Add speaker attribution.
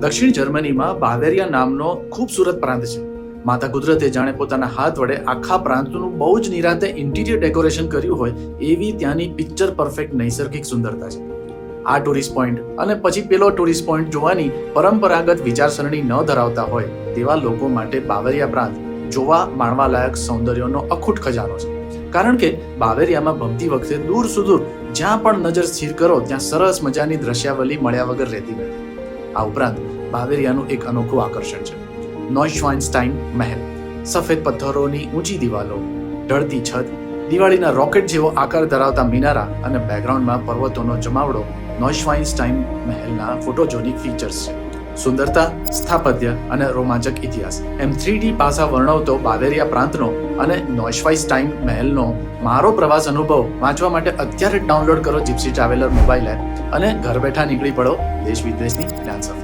Speaker 1: દક્ષિણ જર્મનીમાં બાવેરિયા નામનો ખૂબસૂરત પ્રાંત છે. માતા કુદરતે જાણે પોતાના હાથ વડે આખા પ્રાંતનું બહુ જ નિરાંતે ઇન્ટિરિયર ડેકોરેશન કર્યું હોય એવી ત્યાંની પિક્ચર પરફેક્ટ નૈસર્ગિક સુંદરતા છે. આ ટુરિસ્ટ પોઈન્ટ અને પછી પેલો ટુરિસ્ટ પોઈન્ટ જોવાની પરંપરાગત વિચારસરણી ન ધરાવતા હોય તેવા લોકો માટે બાવેરિયા પ્રાંત જોવા માણવા લાયક સૌંદર્યનો અખૂટ ખજાનો છે. કારણ કે બાવેરિયામાં ભમતી વખતે દૂર સુદૂર જ્યાં પણ નજર સ્થિર કરો ત્યાં સરસ મજાની દ્રશ્યાવલી મળ્યા વગર રહેતી નથી. આ ઉપરાંત બાવેરિયાનું એક અનોખું આકર્ષણ છે નોઇશ્વાઇનસ્ટાઇન મહેલ. સફેદ પથ્થરોની ઊંચી દિવાલો, ઢળતી છત, દિવાળીના રોકેટ જેવો આકાર ધરાવતા મિનારા અને બેકગ્રાઉન્ડમાં પર્વતોનો જમાવડો નોઇશ્વાઇનસ્ટાઇન મહેલના ફોટોજોનિક ફીચર્સ છે. સુંદરતા, સ્થાપત્ય અને રોમાંચક ઇતિહાસ એમ 3D પાસા વર્ણવતો બાવેરિયા પ્રાંતનો અને નોઇશ્વાઇનસ્ટાઇન મહેલનો મારો પ્રવાસ અનુભવ વાંચવા માટે અત્યારે જ ડાઉનલોડ કરો જીપ્સી ટ્રાવેલર મોબાઈલ એપ અને ઘર બેઠા નીકળી પડો દેશ વિદેશની જ્ઞાન સફર.